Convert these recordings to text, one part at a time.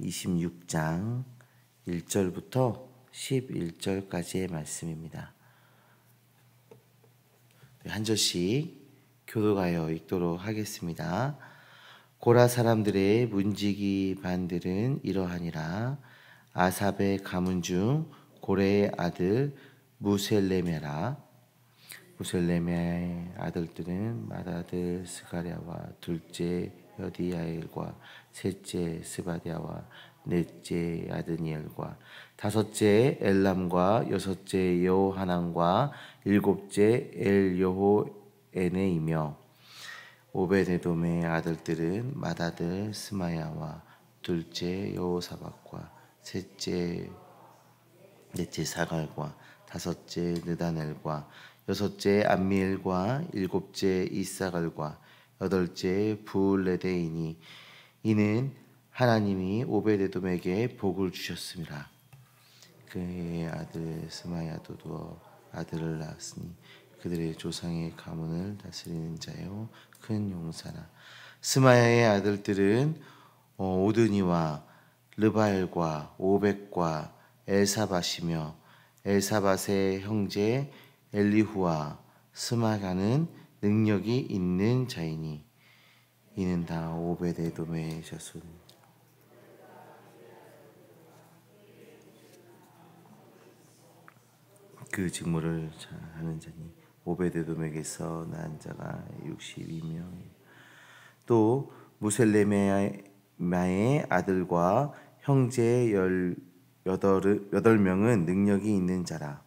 26장 1절부터 11절까지의 말씀입니다. 한 절씩 교독하여 읽도록 하겠습니다. 고라 사람들의 문지기 반들은 이러하니라. 아삽의 가문 중 고레의 아들 무셀레메라. 무셀레메의 아들들은 맏아들 스가랴와 둘째 여디야엘과 셋째 스바랴와 넷째 아드니엘과 다섯째 엘람과 여섯째 여호하난과 일곱째 엘여호에네이며 오베데돔의 아들들은 맏아들 스마야와 둘째 여호사박과 넷째 사갈과 다섯째 느다넬과 여섯째 암미엘과 일곱째 이사갈과 여덟째 부울레데이니. 이는 하나님이 오베데돔에게 복을 주셨습니다. 그의 아들 스마야도 두어 아들을 낳았으니 그들의 조상의 가문을 다스리는 자요 큰 용사라. 스마야의 아들들은 오드니와 르바엘과 오벡과 엘사밧이며 엘사밧의 형제 엘리후와 스마가는 능력이 있는 자이니 이는 다 오베데돔의 자손. 그 직무를 하는 자니 오베데돔에게서 난 자가 62명. 또 무셀레메의 아들과 형제 18명은 능력이 있는 자라.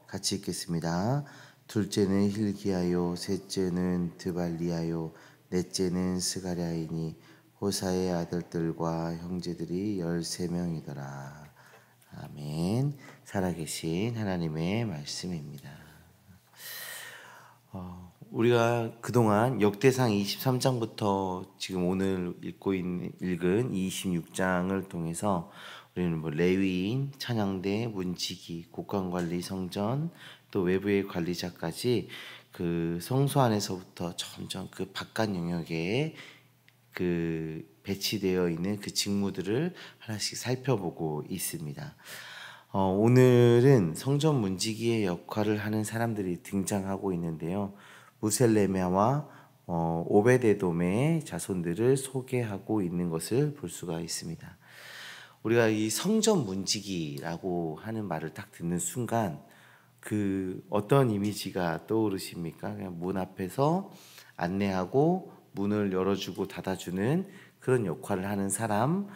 같이 읽겠습니다. 둘째는 힐기야요, 셋째는 드발리야요, 넷째는 스가랴이니 호사의 아들들과 형제들이 13명이더라. 아멘. 살아계신 하나님의 말씀입니다. 우리가 그동안 역대상 23장부터 지금 오늘 읽은 26장을 통해서 우리는 레위인, 찬양대, 문지기, 국관관리, 성전, 또 외부의 관리자까지 그 성소 안에서부터 점점 그 바깥 영역에 그 배치되어 있는 그 직무들을 하나씩 살펴보고 있습니다. 오늘은 성전 문지기의 역할을 하는 사람들이 등장하고 있는데요. 무셀레메와 오베데돔의 자손들을 소개하고 있는 것을 볼 수가 있습니다. 우리가 이 성전 문지기라고 하는 말을 딱 듣는 순간 그 어떤 이미지가 떠오르십니까? 그냥 문 앞에서 안내하고 문을 열어주고 닫아주는 그런 역할을 하는 사람,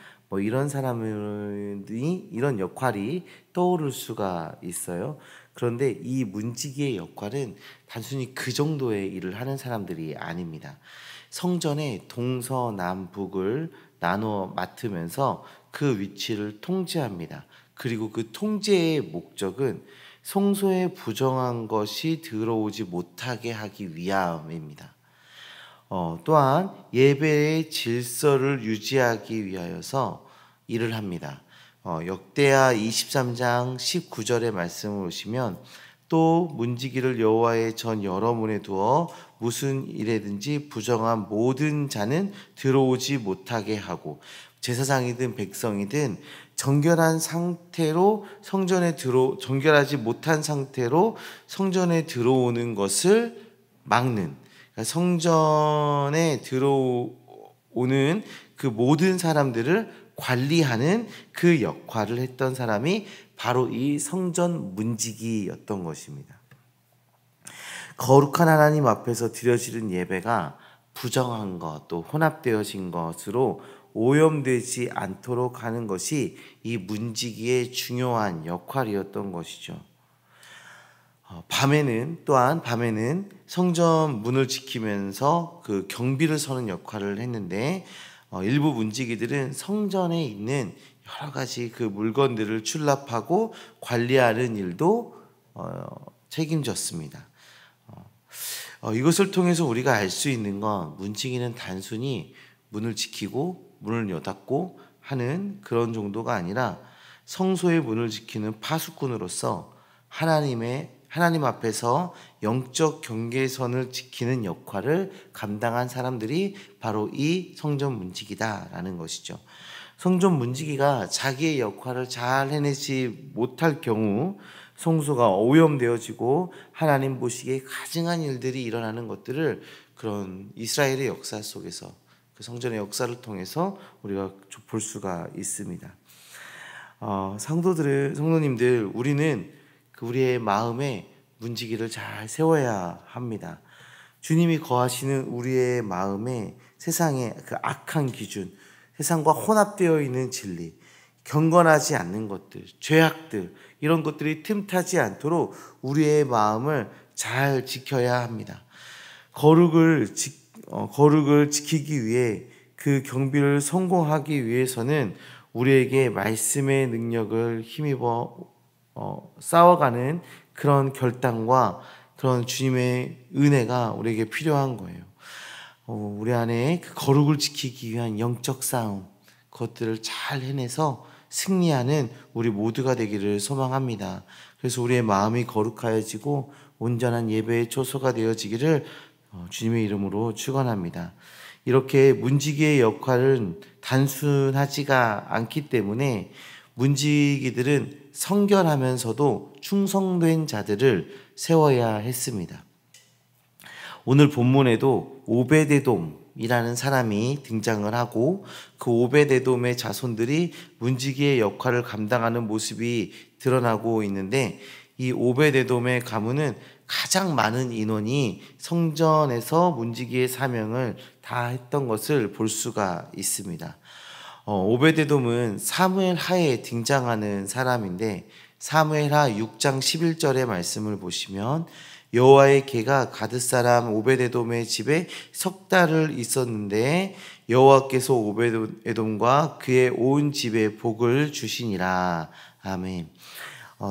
이런 사람이 이런 역할이 떠오를 수가 있어요. 그런데 이 문지기의 역할은 단순히 그 정도의 일을 하는 사람들이 아닙니다. 성전의 동서남북을 나누어 맡으면서 그 위치를 통제합니다. 그리고 그 통제의 목적은 성소에 부정한 것이 들어오지 못하게 하기 위함입니다. 또한 예배의 질서를 유지하기 위하여서 일을 합니다. 역대하 23장 19절의 말씀을 보시면 또 문지기를 여호와의 전 여러 문에 두어 무슨 일에든지 부정한 모든 자는 들어오지 못하게 하고 제사장이든 백성이든 정결하지 못한 상태로 성전에 들어오는 것을 막는, 그러니까 성전에 들어오는 그 모든 사람들을 관리하는 그 역할을 했던 사람이 바로 이 성전 문지기였던 것입니다. 거룩한 하나님 앞에서 드려지는 예배가 부정한 것, 또 혼합되어진 것으로 오염되지 않도록 하는 것이 이 문지기의 중요한 역할이었던 것이죠. 밤에는 성전 문을 지키면서 그 경비를 서는 역할을 했는데 일부 문지기들은 성전에 있는 여러 가지 그 물건들을 출납하고 관리하는 일도 책임졌습니다. 이것을 통해서 우리가 알 수 있는 건 문지기는 단순히 문을 지키고 문을 여닫고 하는 그런 정도가 아니라 성소의 문을 지키는 파수꾼으로서 하나님 앞에서 영적 경계선을 지키는 역할을 감당한 사람들이 바로 이 성전 문지기다라는 것이죠. 성전 문지기가 자기의 역할을 잘 해내지 못할 경우 성소가 오염되어지고 하나님 보시기에 가증한 일들이 일어나는 것들을 그런 이스라엘의 역사 속에서 그 성전의 역사를 통해서 우리가 볼 수가 있습니다. 성도님들, 우리는 우리의 마음에 문지기를 잘 세워야 합니다. 주님이 거하시는 우리의 마음에 세상의 그 악한 기준, 세상과 혼합되어 있는 진리, 경건하지 않는 것들, 죄악들, 이런 것들이 틈타지 않도록 우리의 마음을 잘 지켜야 합니다. 거룩을 지키기 위해 그 경비를 성공하기 위해서는 우리에게 말씀의 능력을 힘입어 싸워가는 그런 결단과 그런 주님의 은혜가 우리에게 필요한 거예요. 우리 안에 그 거룩을 지키기 위한 영적 싸움, 그것들을 잘 해내서 승리하는 우리 모두가 되기를 소망합니다. 그래서 우리의 마음이 거룩하여지고 온전한 예배의 초소가 되어지기를 주님의 이름으로 축원합니다. 이렇게 문지기의 역할은 단순하지가 않기 때문에 문지기들은 성결하면서도 충성된 자들을 세워야 했습니다. 오늘 본문에도 오베데돔이라는 사람이 등장을 하고 그 오베데돔의 자손들이 문지기의 역할을 감당하는 모습이 드러나고 있는데, 이 오베데돔의 가문은 가장 많은 인원이 성전에서 문지기의 사명을 다 했던 것을 볼 수가 있습니다. 오베데돔은 사무엘 하에 등장하는 사람인데, 사무엘 하 6장 11절의 말씀을 보시면 여호와의 개가 가드 사람 오베데돔의 집에 석 달을 있었는데 여호와께서 오베데돔과 그의 온 집에 복을 주시니라. 아멘.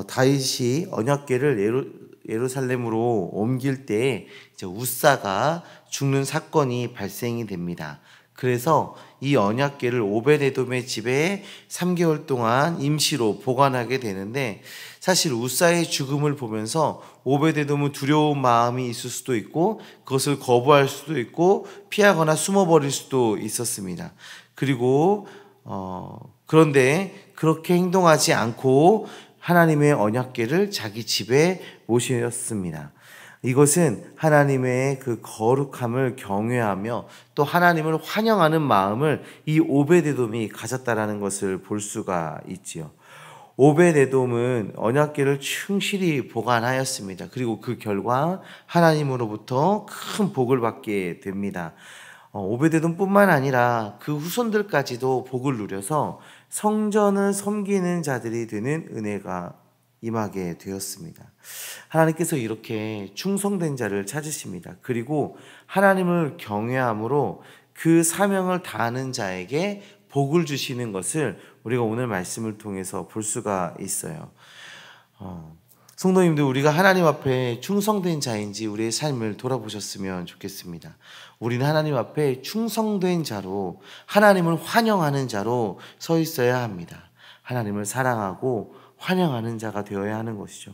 다윗이 언약궤를 예루살렘으로 옮길 때 우사가 죽는 사건이 발생이 됩니다. 그래서 이 언약궤를 오베데돔의 집에 3개월 동안 임시로 보관하게 되는데, 사실 우사의 죽음을 보면서 오베데돔은 두려운 마음이 있을 수도 있고 그것을 거부할 수도 있고 피하거나 숨어버릴 수도 있었습니다. 그리고 그런데 그렇게 행동하지 않고 하나님의 언약궤를 자기 집에 모셨습니다. 이것은 하나님의 그 거룩함을 경외하며 또 하나님을 환영하는 마음을 이 오베데돔이 가졌다라는 것을 볼 수가 있지요. 오베데돔은 언약궤를 충실히 보관하였습니다. 그리고 그 결과 하나님으로부터 큰 복을 받게 됩니다. 오베데돔뿐만 아니라 그 후손들까지도 복을 누려서 성전을 섬기는 자들이 되는 은혜가 임하게 되었습니다. 하나님께서 이렇게 충성된 자를 찾으십니다. 그리고 하나님을 경외함으로 그 사명을 다하는 자에게 복을 주시는 것을 우리가 오늘 말씀을 통해서 볼 수가 있어요. 성도님들, 우리가 하나님 앞에 충성된 자인지 우리의 삶을 돌아보셨으면 좋겠습니다. 우리는 하나님 앞에 충성된 자로, 하나님을 환영하는 자로 서 있어야 합니다. 하나님을 사랑하고 환영하는 자가 되어야 하는 것이죠.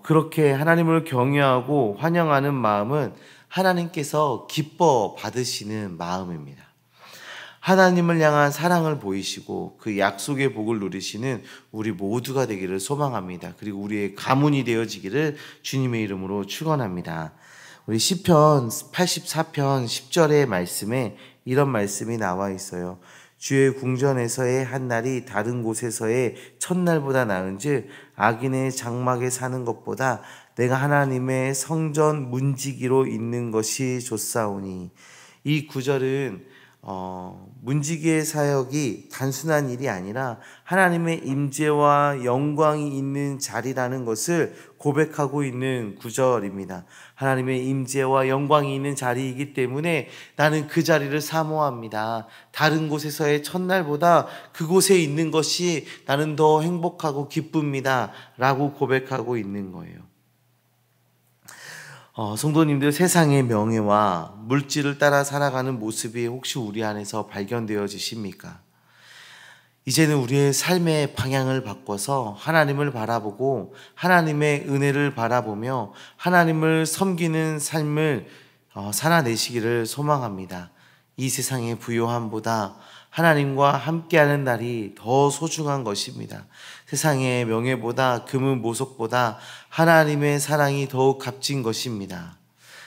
그렇게 하나님을 경외하고 환영하는 마음은 하나님께서 기뻐 받으시는 마음입니다. 하나님을 향한 사랑을 보이시고 그 약속의 복을 누리시는 우리 모두가 되기를 소망합니다. 그리고 우리의 가문이 되어지기를 주님의 이름으로 축원합니다. 우리 시편 84편 10절의 말씀에 이런 말씀이 나와 있어요. 주의 궁전에서의 한 날이 다른 곳에서의 첫날보다 나은즉 악인의 장막에 사는 것보다 내가 하나님의 성전 문지기로 있는 것이 좋사오니. 이 구절은 문지기의 사역이 단순한 일이 아니라 하나님의 임재와 영광이 있는 자리라는 것을 고백하고 있는 구절입니다. 하나님의 임재와 영광이 있는 자리이기 때문에 나는 그 자리를 사모합니다. 다른 곳에서의 첫날보다 그곳에 있는 것이 나는 더 행복하고 기쁩니다 라고 고백하고 있는 거예요. 성도님들, 세상의 명예와 물질을 따라 살아가는 모습이 혹시 우리 안에서 발견되어지십니까? 이제는 우리의 삶의 방향을 바꿔서 하나님을 바라보고 하나님의 은혜를 바라보며 하나님을 섬기는 삶을 살아내시기를 소망합니다. 이 세상의 부요함보다 하나님과 함께하는 날이 더 소중한 것입니다. 세상의 명예보다 금은 보석보다 하나님의 사랑이 더욱 값진 것입니다.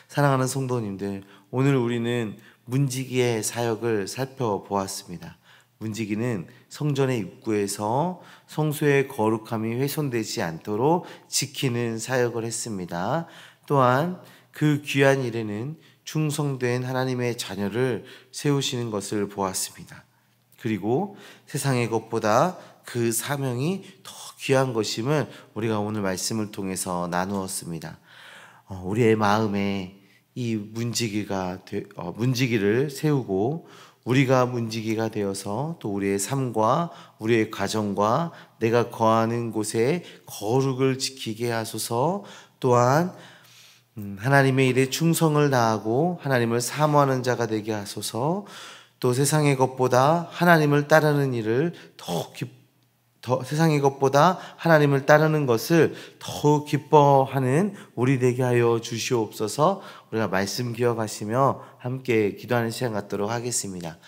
사랑하는 성도님들, 오늘 우리는 문지기의 사역을 살펴보았습니다. 문지기는 성전의 입구에서 성소의 거룩함이 훼손되지 않도록 지키는 사역을 했습니다. 또한 그 귀한 일에는 충성된 하나님의 자녀를 세우시는 것을 보았습니다. 그리고 세상의 것보다 그 사명이 더 귀한 것임을 우리가 오늘 말씀을 통해서 나누었습니다. 우리의 마음에 이 문지기를 세우고 우리가 문지기가 되어서 또 우리의 삶과 우리의 가정과 내가 거하는 곳에 거룩을 지키게 하소서. 또한 하나님의 일에 충성을 다하고 하나님을 사모하는 자가 되게 하소서. 또 세상의 것보다 하나님을 따르는 일을 세상의 것보다 하나님을 따르는 것을 더욱 기뻐하는 우리 되게 하여 주시옵소서. 우리가 말씀 기억하시며 함께 기도하는 시간 갖도록 하겠습니다.